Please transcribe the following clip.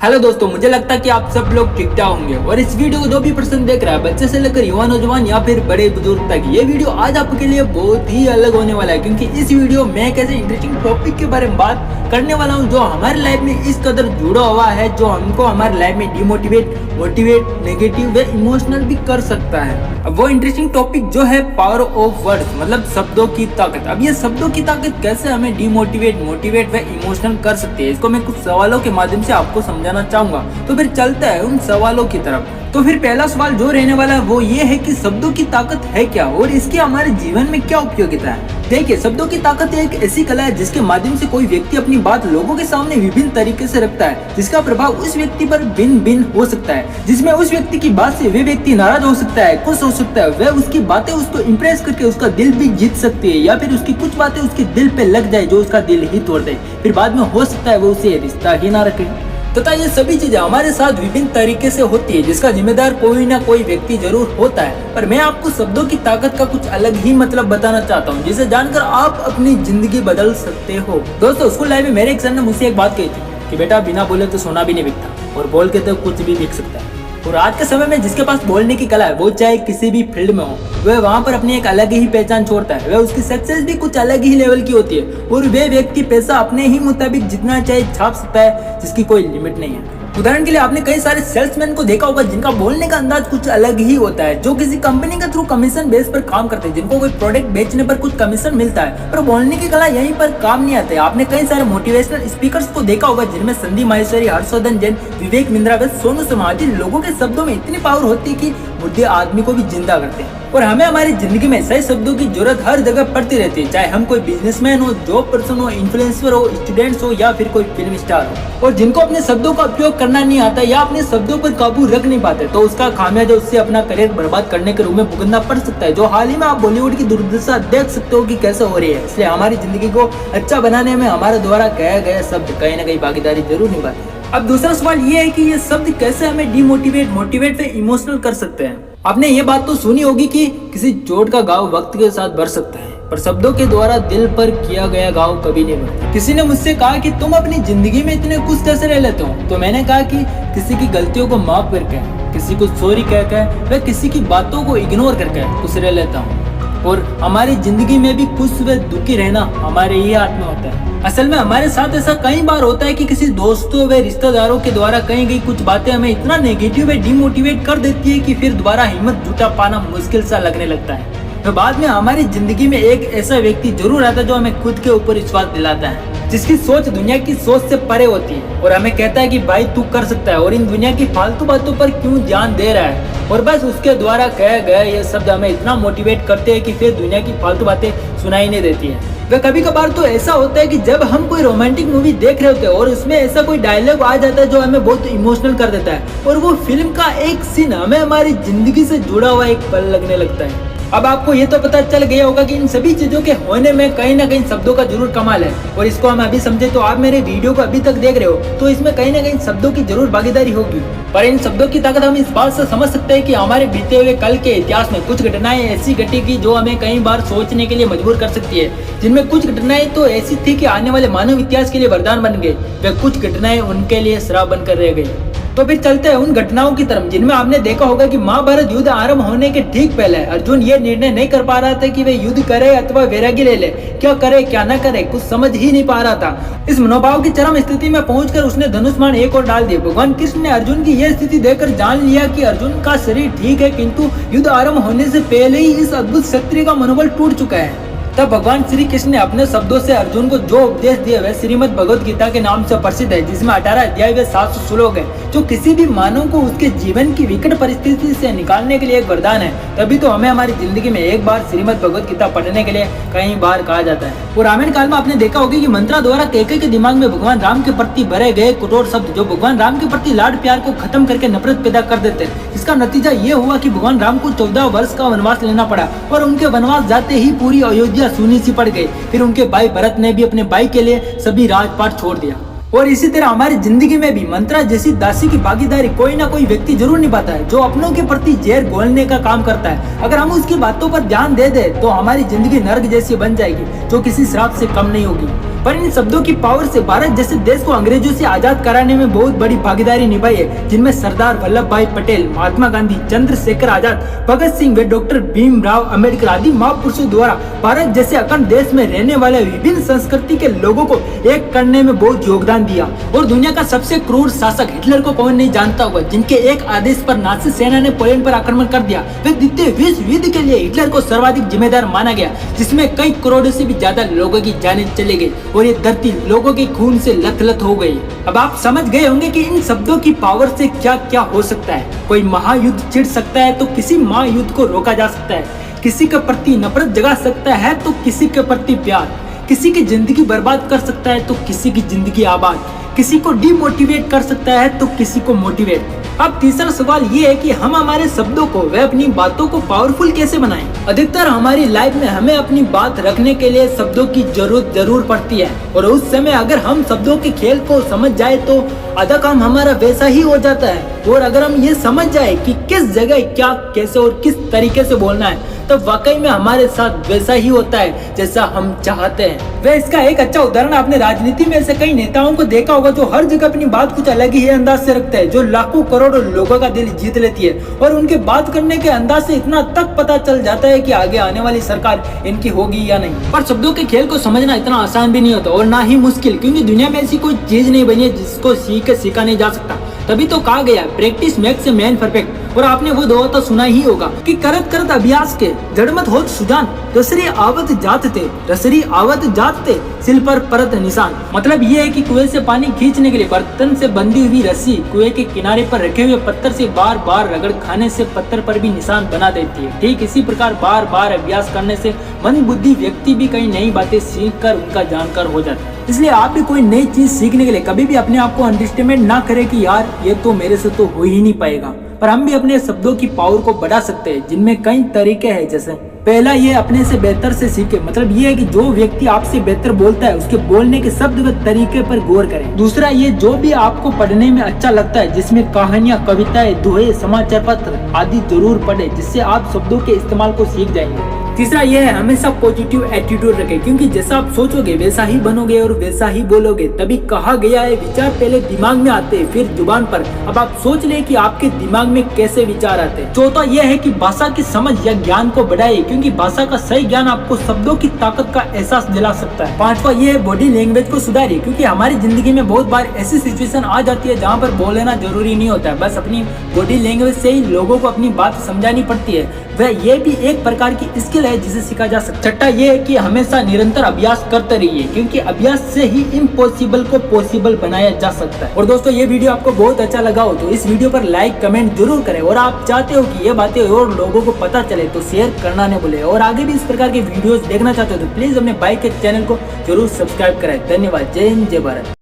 Hello दोस्तों, मुझे लगता है कि आप सब लोग ठीक ठाक होंगे और इस वीडियो को जो भी पर्सन देख रहा है, बच्चे से लेकर युवा नौजवान या फिर बड़े बुजुर्ग तक, ये वीडियो आज आपके लिए बहुत ही अलग होने वाला है। क्योंकि इस वीडियो में एक ऐसे इंटरेस्टिंग टॉपिक के बारे में बात करने वाला हूँ जो हमारे लाइफ में इस कदर जुड़ा हुआ है, जो हमको हमारे लाइफ में डिमोटिवेट, मोटिवेट, नेगेटिव व इमोशनल भी कर सकता है। अब वो इंटरेस्टिंग टॉपिक जो है पावर ऑफ वर्ड्स, मतलब शब्दों की ताकत। अब ये शब्दों की ताकत कैसे हमें डिमोटिवेट, मोटिवेट व इमोशनल कर सकती है, इसको मैं कुछ सवालों के माध्यम से आपको समझाना चाहूंगा। तो फिर चलते हैं उन सवालों की तरफ। तो फिर पहला सवाल जो रहने वाला है वो ये है कि शब्दों की ताकत है क्या और इसकी हमारे जीवन में क्या उपयोगिता है। देखिए, शब्दों की ताकत एक ऐसी कला है जिसके माध्यम से कोई व्यक्ति अपनी बात लोगों के सामने विभिन्न तरीके से रखता है, जिसका प्रभाव उस व्यक्ति पर भिन्न भिन्न हो सकता है। जिसमें उस व्यक्ति की बात से वे व्यक्ति नाराज हो सकता है, खुश हो सकता है, वह उसकी बातें उसको इम्प्रेस करके उसका दिल भी जीत सकती है, या फिर उसकी कुछ बातें उसके दिल पे लग जाए जो उसका दिल ही तोड़ दे। फिर बाद में हो सकता है वो उसे रिश्ता ही ना रखे। तथा ये सभी चीजें हमारे साथ विभिन्न तरीके से होती है, जिसका जिम्मेदार कोई ना कोई व्यक्ति जरूर होता है। पर मैं आपको शब्दों की ताकत का कुछ अलग ही मतलब बताना चाहता हूँ, जिसे जानकर आप अपनी जिंदगी बदल सकते हो। दोस्तों, स्कूल लाइफ में मेरे एक सर ने मुझसे एक बात कही थी कि बेटा, बिना बोले तो सोना भी नहीं बिकता और बोल के तो कुछ भी बिक सकता है। और आज के समय में जिसके पास बोलने की कला है, वो चाहे किसी भी फील्ड में हो, वह वहाँ पर अपनी एक अलग ही पहचान छोड़ता है। वह उसकी सक्सेस भी कुछ अलग ही लेवल की होती है और वह व्यक्ति पैसा अपने ही मुताबिक जितना चाहे छाप सकता है, जिसकी कोई लिमिट नहीं है। उदाहरण के लिए आपने कई सारे सेल्समैन को देखा होगा जिनका बोलने का अंदाज कुछ अलग ही होता है, जो किसी कंपनी के थ्रू कमीशन बेस पर काम करते हैं, जिनको कोई प्रोडक्ट बेचने पर कुछ कमीशन मिलता है, पर बोलने की कला यहीं पर काम नहीं आती है। आपने कई सारे मोटिवेशनल स्पीकर्स को देखा होगा जिनमें संदीप माहेश्वरी, हर्षवर्धन जैन, विवेक बिंद्रा व सोनू शर्मा आदि लोगों के शब्दों में इतनी पावर होती है कि मुद्दे आदमी को भी जिंदा करते हैं। और हमें हमारी जिंदगी में सही शब्दों की जरूरत हर जगह पड़ती रहती है, चाहे हम कोई बिजनेसमैन हो, जॉब पर्सन हो, इन्फ्लुएंसर हो, स्टूडेंट्स हो या फिर कोई फिल्म स्टार हो। और जिनको अपने शब्दों का उपयोग करना नहीं आता या अपने शब्दों पर काबू रख नहीं पाते, तो उसका खामियाजा उससे अपना करियर बर्बाद करने के रूप में भुगतना पड़ सकता है, जो हाल ही में आप बॉलीवुड की दुर्दशा देख सकते हो कि कैसे हो रही है। इसलिए हमारी जिंदगी को अच्छा बनाने में हमारे द्वारा कहे गए शब्द कहीं ना कहीं भागीदारी जरूर निभाते हैं। अब दूसरा सवाल ये है कि ये शब्द कैसे हमें डिमोटिवेट, मोटिवेट व इमोशनल कर सकते हैं। आपने ये बात तो सुनी होगी कि किसी चोट का घाव वक्त के साथ बढ़ सकता है, पर शब्दों के द्वारा दिल पर किया गया घाव कभी नहीं बढ़ता। किसी ने मुझसे कहा कि तुम अपनी जिंदगी में इतने खुश कैसे रह लेते हो, तो मैंने कहा कि किसी की गलतियों को माफ करके, किसी को सॉरी कहकर व किसी की बातों को इग्नोर करके खुश रह लेता हूँ। और हमारी जिंदगी में भी खुश व दुखी रहना हमारे ही हाथ में होता है। असल में हमारे साथ ऐसा कई बार होता है कि किसी दोस्तों व रिश्तेदारों के द्वारा कही गई कुछ बातें हमें इतना नेगेटिव व डिमोटिवेट कर देती है कि फिर दोबारा हिम्मत जुटा पाना मुश्किल सा लगने लगता है। तो बाद में हमारी जिंदगी में एक ऐसा व्यक्ति जरूर आता है जो हमें खुद के ऊपर विश्वास दिलाता है, जिसकी सोच दुनिया की सोच से परे होती है और हमें कहता है कि भाई तू कर सकता है और इन दुनिया की फालतू बातों पर क्यों ध्यान दे रहा है। और बस उसके द्वारा कहे गए ये शब्द हमें इतना मोटिवेट करते हैं कि फिर दुनिया की फालतू बातें सुनाई नहीं देती है। वह कभी कभार तो ऐसा होता है कि जब हम कोई रोमांटिक मूवी देख रहे होते हैं और उसमें ऐसा कोई डायलॉग आ जाता है जो हमें बहुत इमोशनल कर देता है और वो फिल्म का एक सीन हमें हमारी जिंदगी से जुड़ा हुआ एक पल लगने लगता है। अब आपको ये तो पता चल गया होगा कि इन सभी चीजों के होने में कहीं ना कहीं शब्दों का जरूर कमाल है, और इसको हम अभी समझे तो आप मेरे वीडियो को अभी तक देख रहे हो तो इसमें कहीं ना कहीं शब्दों की जरूर भागीदारी होगी। पर इन शब्दों की ताकत हम इस बात से समझ सकते हैं कि हमारे बीते हुए कल के इतिहास में कुछ घटनाएं ऐसी घटेगी जो हमें कई बार सोचने के लिए मजबूर कर सकती है, जिनमें कुछ घटनाएं तो ऐसी थी कि आने वाले मानव इतिहास के लिए वरदान बन गए, वे कुछ घटनाएं उनके लिए श्राप बनकर रह गई। तो फिर चलते हैं उन घटनाओं की तरफ जिनमें आपने देखा होगा कि महाभारत युद्ध आरंभ होने के ठीक पहले अर्जुन ये निर्णय नहीं कर पा रहा था कि वे युद्ध करे अथवा वैराग्य ले ले, क्या करे क्या न करे, कुछ समझ ही नहीं पा रहा था। इस मनोभाव की चरम स्थिति में पहुंचकर उसने धनुष्मान एक और डाल दिए। भगवान कृष्ण ने अर्जुन की यह स्थिति देखकर जान लिया कि अर्जुन का शरीर ठीक है, किंतु युद्ध आरंभ होने से पहले ही इस अद्भुत क्षत्रिय का मनोबल टूट चुका है। तब भगवान श्री कृष्ण ने अपने शब्दों से अर्जुन को जो उपदेश दिए वह श्रीमद् भगवद गीता के नाम से प्रसिद्ध है, जिसमें 18 अध्याय व 700 श्लोक है, जो किसी भी मानव को उसके जीवन की विकट परिस्थिति से निकालने के लिए एक वरदान है। तभी तो हमें हमारी जिंदगी में एक बार श्रीमद् भगवद गीता पढ़ने के लिए कई बार कहा जाता है। और रामायण काल में आपने देखा होगा कि मंत्रा द्वारा कैकेयी के दिमाग में भगवान राम के प्रति भरे गए कठोर शब्द जो भगवान राम के प्रति लाड प्यार को खत्म करके नफरत पैदा कर देते हैं। इसका नतीजा ये हुआ कि भगवान राम को 14 वर्ष का वनवास लेना पड़ा और उनके वनवास जाते ही पूरी अयोध्या सूनी सी पड़ गई। फिर उनके भाई भरत ने भी अपने भाई के लिए सभी राजपाट छोड़ दिया। और इसी तरह हमारी जिंदगी में भी मंत्रा जैसी दासी की भागीदारी कोई ना कोई व्यक्ति जरूर निभाता है, जो अपनों के प्रति जहर घोलने का काम करता है। अगर हम उसकी बातों पर ध्यान दे दे तो हमारी जिंदगी नर्क जैसी बन जाएगी, जो किसी श्राप से कम नहीं होगी। पर इन शब्दों की पावर से भारत जैसे देश को अंग्रेजों से आजाद कराने में बहुत बड़ी भागीदारी निभाई है, जिनमें सरदार वल्लभ भाई पटेल, महात्मा गांधी, चंद्रशेखर आजाद, भगत सिंह व डॉक्टर भीमराव अम्बेडकर आदि महापुरुषों द्वारा भारत जैसे अखंड देश में रहने वाले विभिन्न संस्कृति के लोगों को एक करने में बहुत योगदान दिया। और दुनिया का सबसे क्रूर शासक हिटलर को कौन नहीं जानता होगा, जिनके एक आदेश पर नाजी सेना ने पोलैंड पर आक्रमण कर दिया। वे द्वितीय विश्व युद्ध के लिए हिटलर को सर्वाधिक जिम्मेदार माना गया, जिसमें कई करोड़ों से भी ज्यादा लोगों की जानें चली गई और ये धरती लोगों के खून से लथलथ हो गई। अब आप समझ गए होंगे कि इन शब्दों की पावर से क्या क्या हो सकता है। कोई महायुद्ध छिड़ सकता है तो किसी महायुद्ध को रोका जा सकता है, किसी के प्रति नफरत जगा सकता है तो किसी के प्रति प्यार, किसी की जिंदगी बर्बाद कर सकता है तो किसी की जिंदगी आबाद, किसी को डिमोटिवेट कर सकता है तो किसी को मोटिवेट। अब तीसरा सवाल ये है कि हम हमारे शब्दों को व अपनी बातों को पावरफुल कैसे बनाएं। अधिकतर हमारी लाइफ में हमें अपनी बात रखने के लिए शब्दों की जरूरत जरूर पड़ती है, और उस समय अगर हम शब्दों के खेल को समझ जाए तो आधा काम हमारा वैसा ही हो जाता है। और अगर हम ये समझ जाए कि किस जगह क्या, कैसे और किस तरीके से बोलना है, तो वाकई में हमारे साथ वैसा ही होता है जैसा हम चाहते हैं। वह इसका एक अच्छा उदाहरण आपने राजनीति में से कई नेताओं को देखा होगा, जो हर जगह अपनी बात कुछ अलग ही अंदाज से रखते हैं, जो लाखों करोड़ों लोगों का दिल जीत लेती है। और उनके बात करने के अंदाज से इतना तक पता चल जाता है कि आगे आने वाली सरकार इनकी होगी या नहीं। पर शब्दों के खेल को समझना इतना आसान भी नहीं होता और ना ही मुश्किल, क्योंकि दुनिया में ऐसी कोई चीज नहीं बनी है जिसको सीख के सीखा नहीं जा सकता। तभी तो कहा गया practice makes a man perfect. और आपने वो दो तो सुना ही होगा कि करत करत अभ्यास के जड़मत होत सुजान, रसरी आवत जात थे, रसरी आवत जात थे, सिल पर परत निशान। मतलब ये है कि कुएं से पानी खींचने के लिए बर्तन से बंधी हुई रस्सी कुएं के किनारे पर रखे हुए पत्थर से बार बार रगड़ खाने से पत्थर पर भी निशान बना देती है। ठीक इसी प्रकार बार बार अभ्यास करने से मंद बुद्धि व्यक्ति भी कई नई बातें सीख कर उनका जानकार हो जाता है। इसलिए आप भी कोई नई चीज सीखने के लिए कभी भी अपने आप को अंडरस्टिमेट ना करें कि यार ये तो मेरे से तो हो ही नहीं पाएगा। पर हम भी अपने शब्दों की पावर को बढ़ा सकते हैं, जिनमें कई तरीके हैं। जैसे पहला, ये अपने से बेहतर से सीखे। मतलब ये है कि जो व्यक्ति आपसे बेहतर बोलता है उसके बोलने के शब्द व तरीके पर गौर करें। दूसरा, ये जो भी आपको पढ़ने में अच्छा लगता है, जिसमें कहानियां, कविताएं, दोहे, समाचार पत्र आदि जरूर पढ़े, जिससे आप शब्दों के इस्तेमाल को सीख जाएंगे। तीसरा ये है, हमेशा पॉजिटिव एटीट्यूड रखें, क्योंकि जैसा आप सोचोगे वैसा ही बनोगे और वैसा ही बोलोगे। तभी कहा गया है, विचार पहले दिमाग में आते हैं फिर जुबान पर। अब आप सोच ले कि आपके दिमाग में कैसे विचार आते हैं। चौथा यह है कि भाषा की समझ या ज्ञान को बढ़ाइए, क्योंकि भाषा का सही ज्ञान आपको शब्दों की ताकत का एहसास दिला सकता है। पांचवा ये है, बॉडी लैंग्वेज को सुधारिए, क्योंकि हमारी जिंदगी में बहुत बार ऐसी सिचुएशन आ जाती है जहाँ पर बोल लेना जरूरी नहीं होता है, बस अपनी बॉडी लैंग्वेज से ही लोगों को अपनी बात समझानी पड़ती है। वह ये भी एक प्रकार की स्किल है जिसे सीखा जा सकता है। छठा ये है कि हमेशा निरंतर अभ्यास करते रहिए, क्योंकि अभ्यास से ही इम्पॉसिबल को पॉसिबल बनाया जा सकता है। और दोस्तों, ये वीडियो आपको बहुत अच्छा लगा हो तो इस वीडियो पर लाइक कमेंट जरूर करें, और आप चाहते हो कि ये बातें और लोगों को पता चले तो शेयर करना न भूलें। और आगे भी इस प्रकार के वीडियोस देखना चाहते हो तो प्लीज अपने भाई के चैनल को जरूर सब्सक्राइब करें। धन्यवाद। जय हिंद, जय भारत।